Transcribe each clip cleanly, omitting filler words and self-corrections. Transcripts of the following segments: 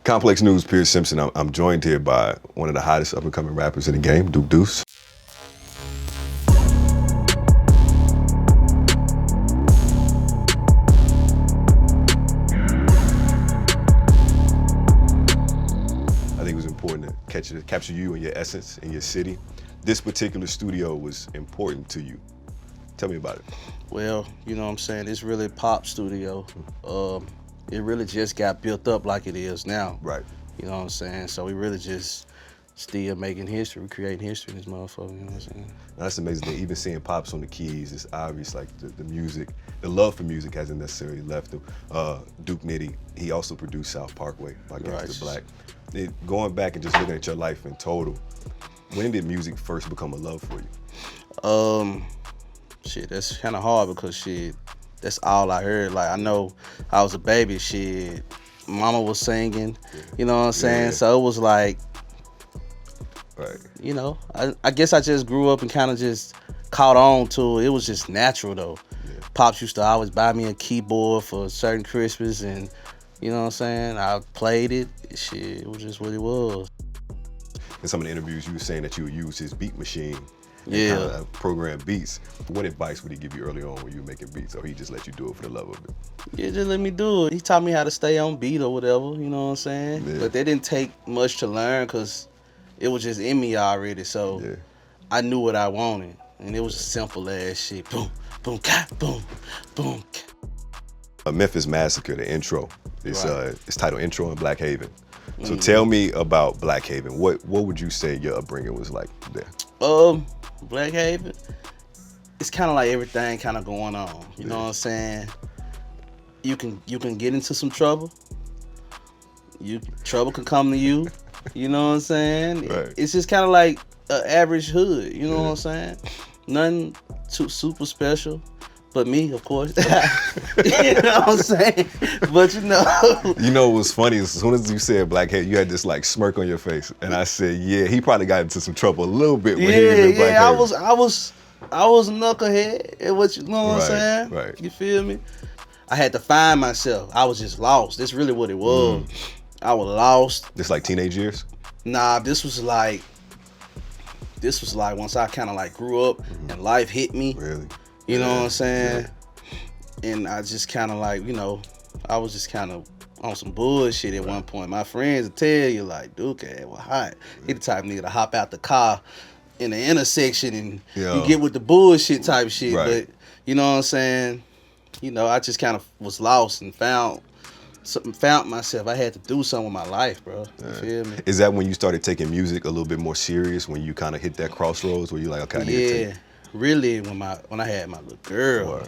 Complex News, Pierce Simpson. I'm joined here by one of the hottest up-and-coming rappers in the game, Deuce. I think it was important to capture you and your essence in your city. This particular studio was important to you. Tell me about it. Well, you know what I'm saying, it's really a pop studio. It really just got built up like it is now. Right. You know what I'm saying? So we really just still making history, creating history in this motherfucker, you know what I'm saying? Now, that's amazing. Even seeing Pops on the keys, it's obvious like the music, the love for music hasn't necessarily left him. Duke Nitty, he also produced South Parkway by Gangsta Black. Going back and just looking at your life in total, when did music first become a love for you? Shit, that's kind of hard because shit, that's all I heard. Like, I know I was a baby, shit, mama was singing, you know what I'm saying? Yeah. So it was like, right. You know, I guess I just grew up and kind of just caught on to it. It was just natural though. Yeah. Pops used to always buy me a keyboard for certain Christmas, and you know what I'm saying? I played it. Shit, it was just what it was. In some of the interviews, you were saying that you would use his beat machine and Yeah. kind of program beats. What advice would he give you early on when you were making beats, or he just let you do it for the love of it? Yeah, just let me do it. He taught me how to stay on beat or whatever, you know what I'm saying? Yeah. But that didn't take much to learn because it was just in me already. So Yeah. I knew what I wanted. And it was simple ass shit. Boom, boom, ka, boom, boom. A Memphis Massacre, the intro. It's Right. it's titled Intro in Black Haven. So tell me about Black Haven. What would you say your upbringing was like there? Black Haven, it's kind of like everything kind of going on. You know what I'm saying? You can get into some trouble. Trouble could come to you. You know what I'm saying? Right. It's just kind of like an average hood. You know what I'm saying? Nothing too super special. But me, of course. You know what I'm saying? But you know. You know what was funny? As soon as you said Black Haven, you had this like smirk on your face. And I said, yeah, he probably got into some trouble a little bit when he was in Black Haven. I was a knucklehead. You know what I'm saying? Right. You feel me? I had to find myself. I was just lost. That's really what it was. I was lost. Just like teenage years? Nah, this was like once I kind of like grew up and life hit me. Really? You know what I'm saying? Yeah. And I just kind of like, you know, I was just kind of on some bullshit at one point. My friends would tell you like, Duke, well, hot. He the type of nigga to hop out the car in the intersection and you get with the bullshit type shit. Right. But you know what I'm saying? You know, I just kind of was lost and found myself. I had to do something with my life, bro. You feel me? Is that when you started taking music a little bit more serious, when you kind of hit that crossroads where you're like, okay, I need to take... Really, when I had my little girl,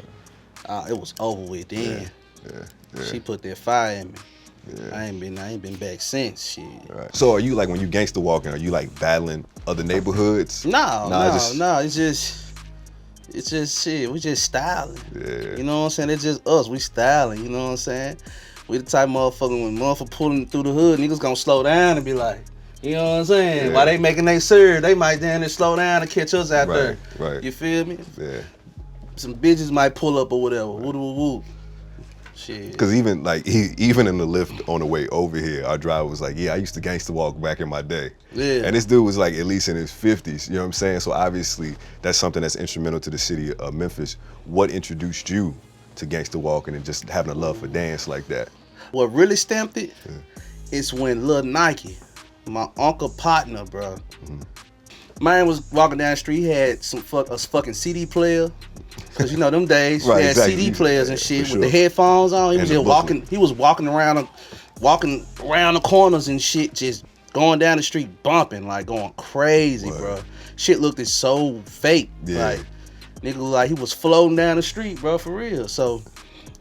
it was over with then. Yeah. She put that fire in me. Yeah. I ain't been back since. Shit. Right. So are you like, when you gangsta walking, are you like battling other neighborhoods? No. It's just shit. We just styling. Yeah. You know what I'm saying? It's just us. We styling. You know what I'm saying? We the type of motherfucker when motherfucker pulling through the hood, niggas gonna slow down and be like, you know what I'm saying? While they making they serve, they might down there slow down and catch us out there. Right. You feel me? Yeah. Some bitches might pull up or whatever. Woo. Shit. Because even in the lift on the way over here, our driver was like, yeah, I used to gangster walk back in my day. Yeah. And this dude was like at least in his 50s, you know what I'm saying? So obviously that's something that's instrumental to the city of Memphis. What introduced you to gangster walking and just having a love for dance like that? What really stamped it is when Lil Nike, my uncle partner, bro. Man was walking down the street, he had a fucking CD player. Cause you know them days, right, he had exactly. CD players and shit with the headphones on. He was just walking. He was walking around the corners and shit, just going down the street, bumping, like going crazy, bro. Shit looked so fake, like nigga looked like he was floating down the street, bro, for real. So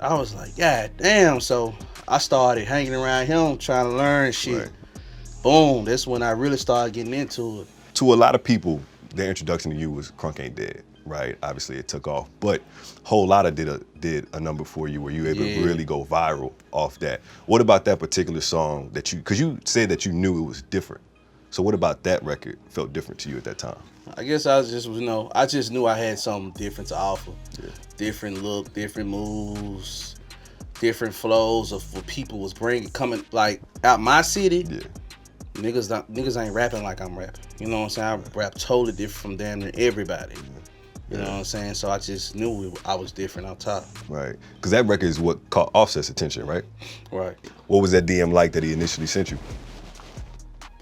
I was like, God damn. So I started hanging around him, trying to learn shit. Right. Boom, that's when I really started getting into it. To a lot of people, their introduction to you was Crunk Ain't Dead, right? Obviously it took off, but Whole Lotta did a number for you where you were able to really go viral off that. What about that particular song that because you said that you knew it was different. So what about that record felt different to you at that time? I guess I just knew I had something different to offer. Yeah. Different look, different moves, different flows of what people was coming like out my city. Yeah. Niggas ain't rapping like I'm rapping. You know what I'm saying? I rap totally different from damn near everybody. You know what I'm saying? So I just knew I was different on top. Right. Because that record is what caught Offset's attention, right? Right. What was that DM like that he initially sent you?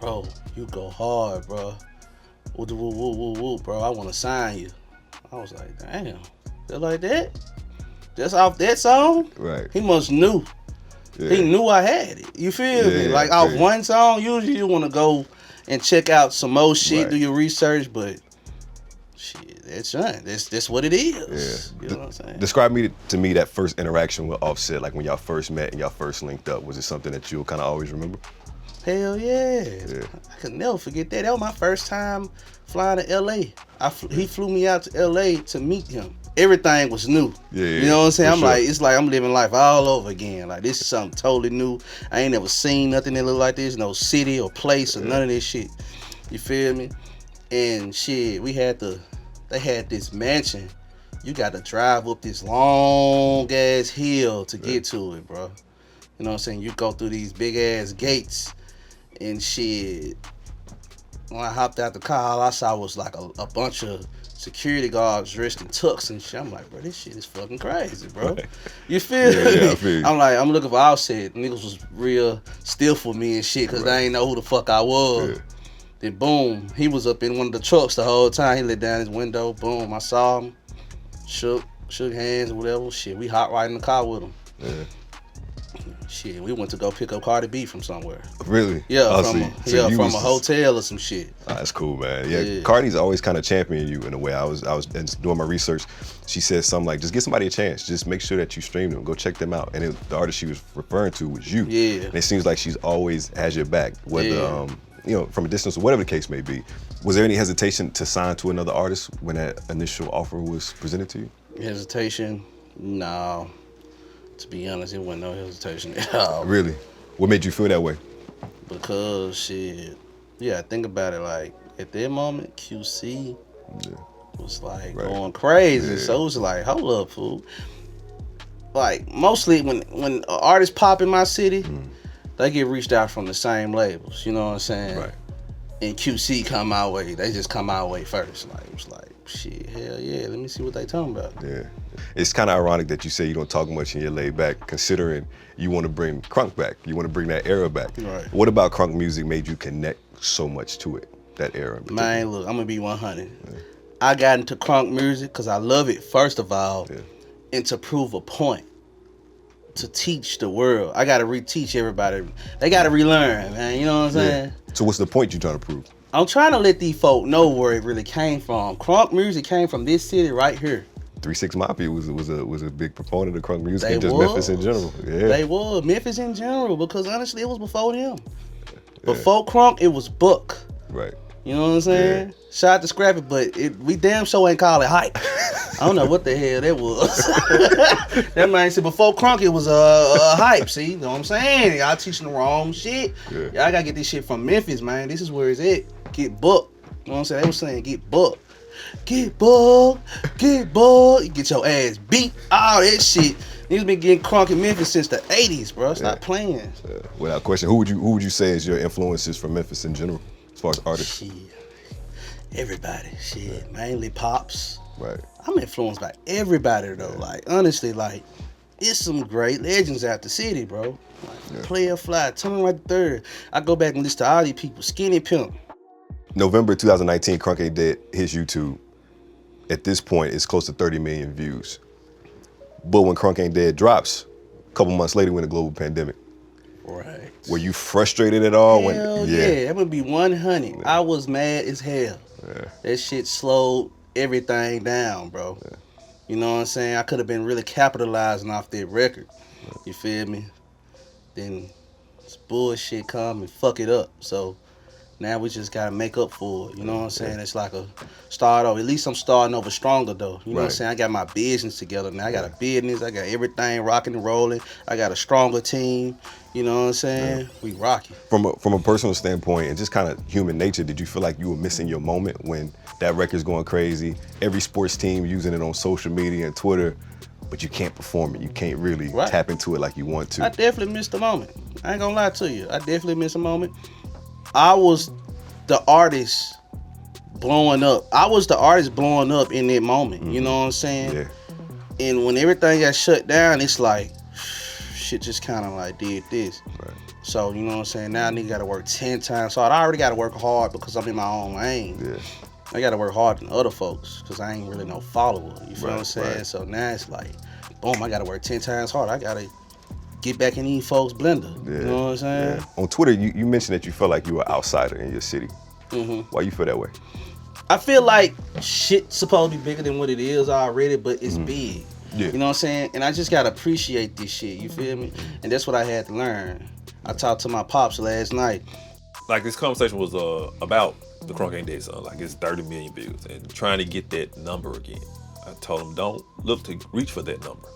Bro, you go hard, bro. Woo, bro. I want to sign you. I was like, damn. Just like that? Just off that song? Right. He must knew. Yeah. He knew I had it. You feel me? Like off one song, usually you want to go and check out some more shit, do your research, but shit, that's what it is. Yeah. You know what I'm saying? Describe to me that first interaction with Offset, like when y'all first met and y'all first linked up. Was it something that you'll kind of always remember? Hell yeah. I could never forget that. That was my first time flying to LA. He flew me out to LA to meet him. Everything was new. You know what I'm saying? Like, it's like I'm living life all over again. Like, this is something totally new. I ain't never seen nothing that look like this. No city or place or none of this shit. You feel me? And shit, they had this mansion. You got to drive up this long ass hill to get to it, bro. You know what I'm saying? You go through these big ass gates and shit. When I hopped out the car, all I saw was like a bunch of security guards dressed in tux and shit. I'm like, bro, this shit is fucking crazy, bro. You feel me? I feel you. I'm looking for Offset. Niggas was real still for me and shit because they ain't know who the fuck I was. Then boom, he was up in one of the trucks the whole time. He lit down his window. Boom, I saw him. Shook hands or whatever. Shit, we hot right in the car with him. Shit, we went to go pick up Cardi B from somewhere. Really? Yeah, from a hotel or some shit. Oh, that's cool, man. Yeah, Cardi's always kind of championing you in a way. I was doing my research. She said something like, just give somebody a chance. Just make sure that you stream them. Go check them out. And the artist she was referring to was you. Yeah. And it seems like she's always has your back, whether from a distance or whatever the case may be. Was there any hesitation to sign to another artist when that initial offer was presented to you? Hesitation? No. To be honest, it wasn't no hesitation at all. Really? What made you feel that way? Because shit, think about it. Like at that moment, QC was like going crazy. So it was like, hold up, fool. Like mostly when artists pop in my city, they get reached out from the same labels. You know what I'm saying? Right. And QC come our way. They just come our way first. Like it was like, shit, hell yeah. Let me see what they talking about. Yeah. It's kind of ironic that you say you don't talk much and you're laid back, considering you want to bring Crunk back. You want to bring that era back. Right. What about Crunk music made you connect so much to it, that era? Man, look, I'm going to be 100. I got into Crunk music because I love it, first of all, and to prove a point. To teach the world. I got to reteach everybody. They got to relearn, man. You know what I'm saying? So what's the point you're trying to prove? I'm trying to let these folk know where it really came from. Crunk music came from this city right here. 3 6 Mafia was a big proponent of Crunk music and just Memphis in general. Yeah. They was Memphis in general because honestly it was before them. Before Crunk, it was Buck. Right. You know what I'm saying? Yeah. Shout out to Scrappy, but we damn sure ain't call it hype. I don't know what the hell that was. That man said before Crunk it was a hype. See, you know what I'm saying? Y'all teaching the wrong shit. Yeah. Y'all gotta get this shit from Memphis, man. This is where it's at. Get booked. You know what I'm saying? They was saying get booked. Get bugged, get bugged. You get your ass beat. All that shit. Niggas been getting Crunk in Memphis since the 80s, bro. Stop playing. Without question, who would you say is your influences from Memphis in general, as far as artists? Shit. Everybody. Shit. Mainly Pops. Right. I'm influenced by everybody though. Like honestly, like it's some great legends out the city, bro. Like Player Fly, Tell Right the Third. I go back and listen to all these people. Skinny Pimp. November 2019, Crunk Ain't Dead hits YouTube. At this point, it's close to 30 million views. But when Crunk Ain't Dead drops, a couple months later, we're in a global pandemic. Right. Were you frustrated at all? Hell yeah, that would be 100. I was mad as hell. That shit slowed everything down, bro. You know what I'm saying? I could have been really capitalizing off that record. You feel me? Then this bullshit come and fuck it up. So now we just gotta make up for it. You know what I'm saying? It's like a start over. At least I'm starting over stronger though. You know what I'm saying? I got my business together now. I got a business. I got everything rocking and rolling. I got a stronger team. You know what I'm saying? We rocking. From a personal standpoint and just kind of human nature, did you feel like you were missing your moment when that record's going crazy? Every sports team using it on social media and Twitter. but you can't perform it. You can't really tap into it like you want to. I definitely missed the moment. I ain't gonna lie to you. I definitely missed a moment. I was the artist blowing up. I was the artist blowing up in that moment. You know what I'm saying? Yeah. And when everything got shut down, it's like shit just kind of like did this. Right. So, you know what I'm saying? Now I nigga gotta work 10 times hard. I already gotta work hard because I'm in my own lane. Yeah. I gotta work harder than other folks because I ain't really no follower. You feel what I'm saying? Right. So now it's like, boom, I gotta work 10 times harder. I gotta get back in these folks' blender. Yeah. You know what I'm saying? Yeah. On Twitter, you mentioned that you felt like you were an outsider in your city. Why you feel that way? I feel like shit's supposed to be bigger than what it is already, but it's big. Yeah. You know what I'm saying? And I just gotta appreciate this shit. You feel me? And that's what I had to learn. I talked to my pops last night. Like this conversation was about the Crunk Ain't Dead song. Like it's 30 million views and trying to get that number again. I told him don't look to reach for that number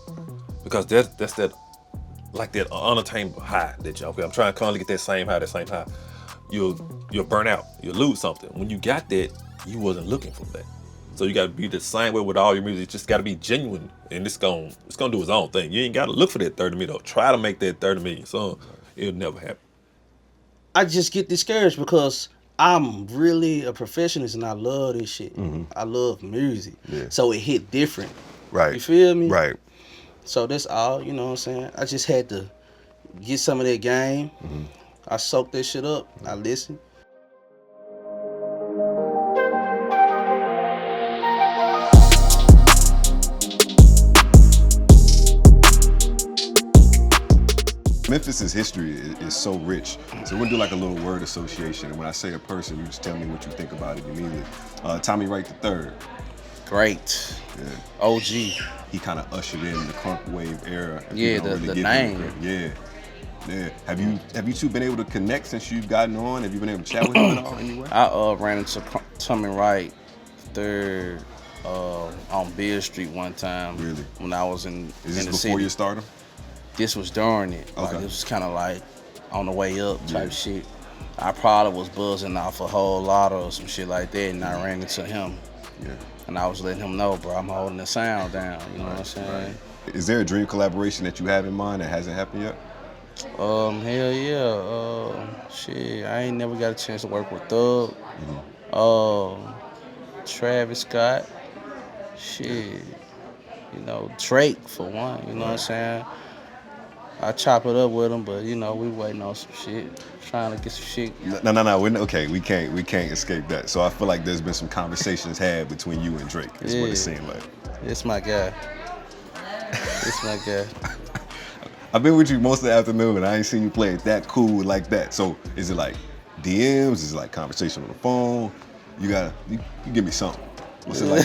because that's that like that unattainable high that you. Okay, I'm trying to constantly get that same high. You'll burn out. You'll lose something. When you got that, you wasn't looking for that. So you gotta be the same way with all your music. It just gotta be genuine, and it's gonna do its own thing. You ain't gotta look for that 30 million. Try to make that 30 million song. It'll never happen. I just get discouraged because I'm really a perfectionist and I love this shit. I love music. Yeah. So it hit different. Right. You feel me? Right. So that's all, you know what I'm saying? I just had to get some of that game. I soaked that shit up. I listened. Memphis' history is so rich. So we're gonna do like a little word association. And when I say a person, you just tell me what you think about it immediately. Tommy Wright III. Great. Yeah. OG. He kind of ushered in the crunk wave era. Yeah, the name. Yeah. Yeah. Have you two been able to connect since you've gotten on? Have you been able to chat with him at all anywhere? I ran into Tommy Wright III on Beale Street one time. Really? When I was in Is this the before city. your stardom? This was during it. Okay. Like, it was kind of like on the way up type shit. I probably was buzzing off a whole lot or some shit like that, and I ran into him. Yeah. And I was letting him know, bro, I'm holding the sound down. You know what I'm saying? Is there a dream collaboration that you have in mind that hasn't happened yet? Hell yeah. Shit, I ain't never got a chance to work with Thug. Travis Scott. Shit. You know, Drake for one, you know what I'm saying? I chop it up with him, but you know, we waiting on some shit. Trying to get some shit. No. Okay, we can't escape that. So I feel like there's been some conversations had between you and Drake, is what it seemed like. It's my guy. It's my guy. I've been with you most of the afternoon and I ain't seen you play it that cool like that. So is it like DMs? Is it like conversation on the phone? You give me something. What's it like?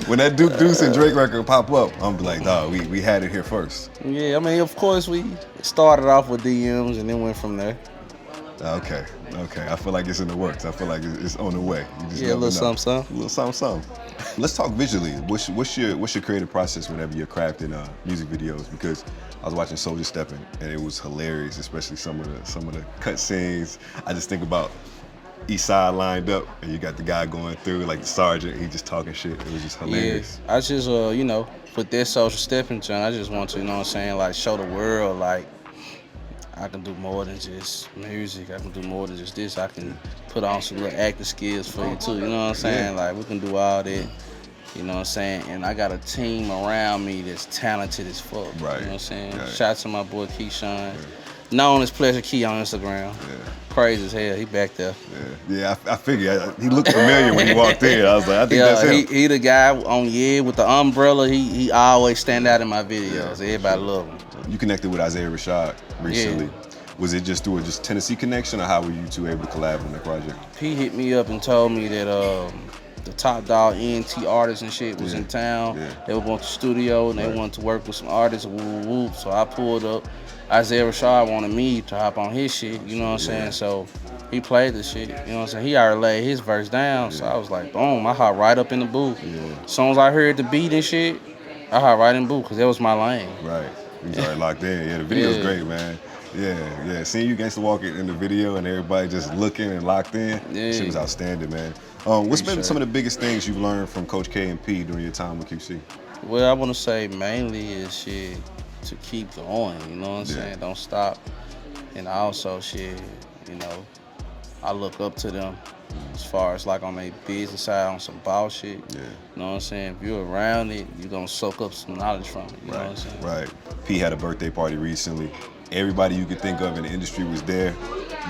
When that Deuce and Drake record pop up, I'm like, dawg, we had it here first. Yeah, I mean, of course, we started off with DMs and then went from there. Okay. I feel like it's in the works. I feel like it's on the way. You just Yeah, a little know. something. A little something. Let's talk visually. What's your creative process whenever you're crafting music videos? Because I was watching Soulja Steppin' and it was hilarious, especially some of the cut scenes. I just think about East Side lined up and you got the guy going through like the sergeant. He just talking shit. It was just hilarious. Yeah, I just with that Soulja Steppin' John, I just want to, you know what I'm saying, like show the world like I can do more than just music. I can do more than just this. I can put on some little acting skills for you too. You know what I'm saying? Like we can do all that. You know what I'm saying? And I got a team around me that's talented as fuck. Right. You know what I'm saying? Right. Shout out to my boy Keyshawn. Known as Pleasure Key on Instagram. Yeah. Crazy as hell. He back there. Yeah. I figured he looked familiar when he walked in. I was like, I think that's him. He the guy on with the umbrella. He always stand out in my videos. Everybody love him. You connected with Isaiah Rashad recently. Yeah. Was it just through a Tennessee connection, or how were you two able to collab on that project? He hit me up and told me that the top dog Aint artists and shit was in town. Yeah. They were going to the studio and they wanted to work with some artists. Whoop. So I pulled up. Isaiah Rashad wanted me to hop on his shit. You know what I'm saying? So he played the shit. You know what I'm saying? He already laid his verse down. So I was like, boom. I hopped right up in the booth. As soon as I heard the beat and shit, I hopped right in the booth because that was my lane. Right. He was already locked in. Yeah, the video's great, man. Yeah. Seeing you Gangsta Walking in the video and everybody just looking and locked in, shit was outstanding, man. What's been some of the biggest things you've learned from Coach K and P during your time with QC? Well, I want to say mainly is shit to keep going. You know what I'm saying? Don't stop. And also shit, you know, I look up to them as far as like on their business side on some ball shit. Yeah. You know what I'm saying? If you're around it, you're gonna soak up some knowledge from it. You know what I'm saying? Right. P had a birthday party recently. Everybody you could think of in the industry was there,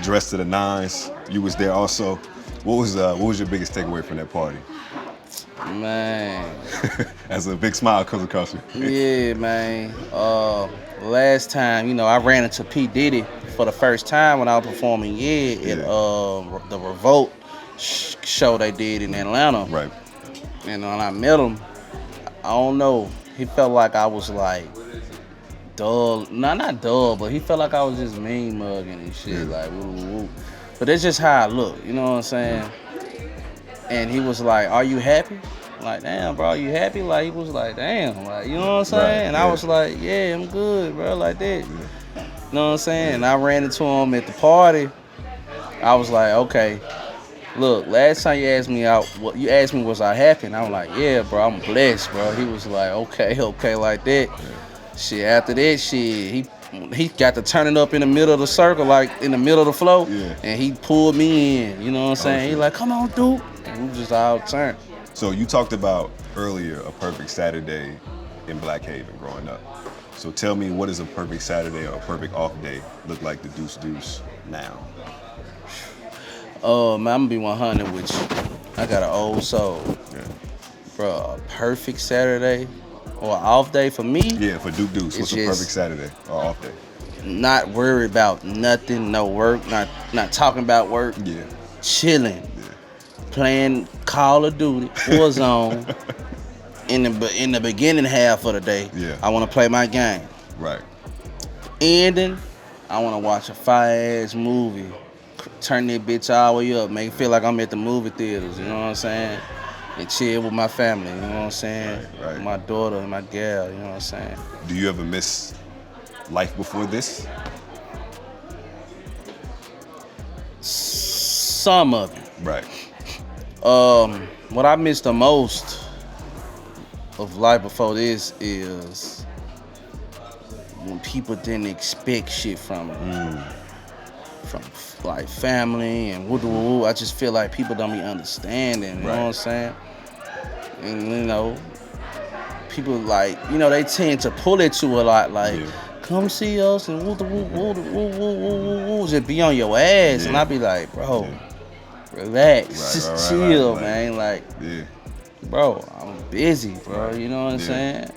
dressed to the nines. You was there also. What was your biggest takeaway from that party? Man. As a big smile comes across you. Yeah, man. Last time, you know, I ran into P. Diddy for the first time when I was performing at the Revolt show they did in Atlanta. Right. And when I met him, I don't know, he felt like I was like dull. Not dull, but he felt like I was just mean mugging and shit, like woo woo. But that's just how I look, you know what I'm saying? And he was like, "Are you happy?" Like, "Damn, bro, you happy?" Like, he was like, "Damn," like, you know what I'm saying? Right, and I was like, "Yeah, I'm good, bro," like that. You know what I'm saying? And I ran into him at the party. I was like, "Okay, look, last time you asked me out, you asked me was I happy?" And I was like, "Yeah, bro, I'm blessed, bro." He was like, okay, like that. Shit, after that shit, he got to turning up in the middle of the circle, like in the middle of the flow, and he pulled me in. You know what I'm saying? He like, "Come on, dude." And we just all turned. So you talked about earlier a perfect Saturday in Black Haven growing up. So tell me, what does a perfect Saturday or a perfect off day look like to Deuce now? Man, I'm gonna be 100 with you. I got an old soul. Yeah. Bro, a perfect Saturday or off day for me? Yeah, for Deuce. What's a perfect Saturday or off day? Not worried about nothing, no work, not talking about work. Yeah. Chilling. Yeah. Playing Call of Duty, Warzone. in the beginning half of the day, I want to play my game. Right. Ending, I want to watch a fire-ass movie. Turn that bitch all the way up, make it feel like I'm at the movie theaters, you know what I'm saying? And chill with my family, you know what I'm saying? Right. My daughter and my gal, you know what I'm saying? Do you ever miss life before this? Some of it. Right. What I miss the most of life before this is when people didn't expect shit from me. From like family and woo. I just feel like people don't be understanding, you know what I'm saying? And you know, people like, you know, they tend to pull at you a lot, like, come see us and woo, just be on your ass. And I be like, bro, relax, just chill, man. Like, bro, I'm busy, bro, you know what I'm saying?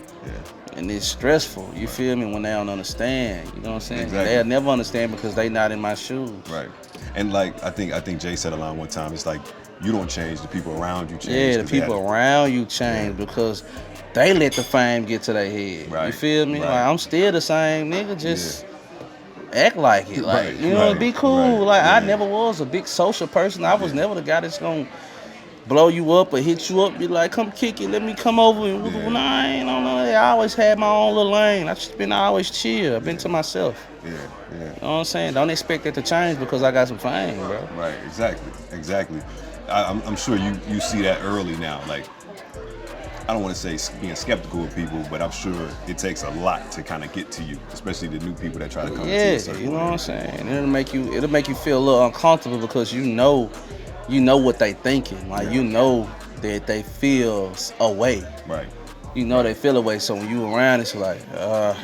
And it's stressful, you feel me, when they don't understand, you know what I'm saying? Exactly. They'll never understand because they not in my shoes. Right. And like, I think Jay said a line one time, it's like, you don't change, the people around you change. Yeah, the people around you change because they let the fame get to their head. Right. You feel me? Right. Like, I'm still the same nigga, just act like it. Like, you know, be cool. Like, I never was a big social person. I was never the guy that's gonna blow you up or hit you up, be like, come kick it, let me come over. And nah, I ain't on none of that. I always had my own little lane. I just been always chill. I've been to myself. You know what I'm saying? Don't expect it to change because I got some fame, bro. Right, exactly. I'm sure you see that early now. Like, I don't want to say being skeptical of people, but I'm sure it takes a lot to kind of get to you, especially the new people that try to come into your circle. You know what I'm saying? It'll make you feel a little uncomfortable because you know what they thinking. Like, you know that they feel a way. Right. You know they feel a way, so when you around, it's like,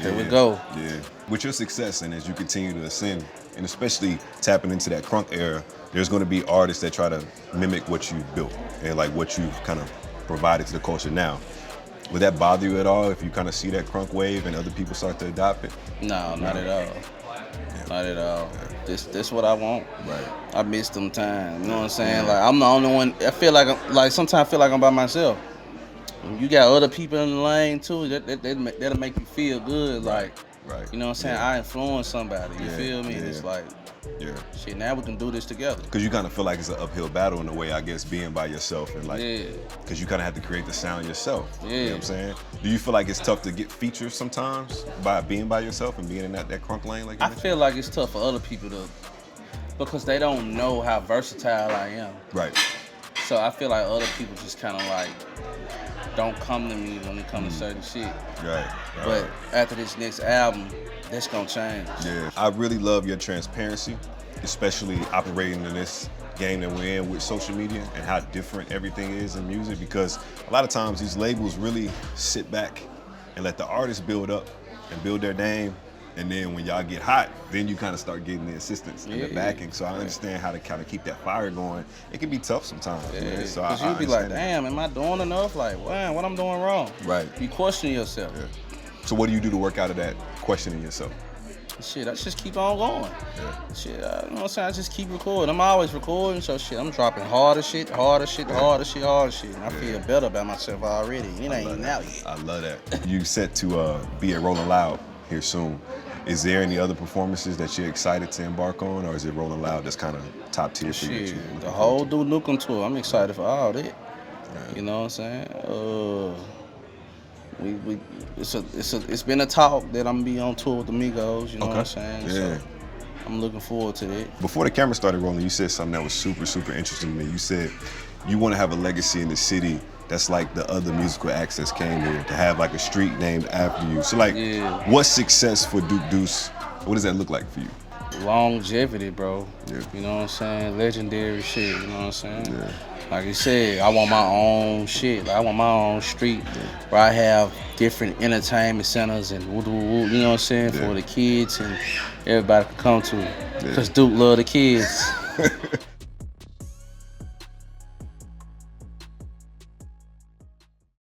here we go. Yeah. With your success and as you continue to ascend, and especially tapping into that Crunk era, there's going to be artists that try to mimic what you've built and like what you've kind of provided to the culture now. Would that bother you at all if you kind of see that Crunk wave and other people start to adopt it? No, not at all. Not at all. This what I want. Right. I miss them times. You know what I'm saying? Like, I'm the only one. I feel like sometimes I feel like I'm by myself. You got other people in the lane too. That'll make you feel good. Like, Right. You know what I'm saying? Yeah. I influence somebody. You feel me? And it's like, shit, now we can do this together. Because you kind of feel like it's an uphill battle in a way, I guess, being by yourself and like, because you kind of have to create the sound yourself. You know what I'm saying? Do you feel like it's tough to get features sometimes by being by yourself and being in that crunk lane? Like you mentioned? feel like it's tough for other people because they don't know how versatile I am. Right. So I feel like other people just kind of like don't come to me when it comes to certain shit. Right. But after this next album, that's gonna change. Yeah. I really love your transparency, especially operating in this game that we're in with social media and how different everything is in music, because a lot of times these labels really sit back and let the artists build up and build their name. And then when y'all get hot, then you kind of start getting the assistance and the backing. So I understand how to kind of keep that fire going. It can be tough sometimes, man. So Because you'll be like, damn, am I doing enough? Like, wow, what I'm doing wrong? Right. You question yourself. Yeah. So what do you do to work out of that questioning yourself? Shit, I just keep on going. Yeah. Shit, you know what I'm saying? I just keep recording. I'm always recording, so shit, I'm dropping harder shit. And I feel better about myself already. It ain't even out yet. I love that. You set to be at Rolling Loud here soon. Is there any other performances that you're excited to embark on, or is it Rolling Loud that's kind of top tier for you? The whole Dude Nukem tour, I'm excited for all that. You know what I'm saying? It's been a talk that I'm gonna be on tour with the Migos. You know what I'm saying? Yeah. So I'm looking forward to that. Before the camera started rolling, you said something that was super, super interesting to me. You said you want to have a legacy in the city that's like the other musical acts that came here, to have like a street named after you. So like, what's success for Duke Deuce? What does that look like for you? Longevity, bro. Yeah. You know what I'm saying? Legendary shit, you know what I'm saying? Yeah. Like you said, I want my own shit. Like, I want my own street where I have different entertainment centers and woo, you know what I'm saying, for the kids and everybody can come to. Because Duke love the kids.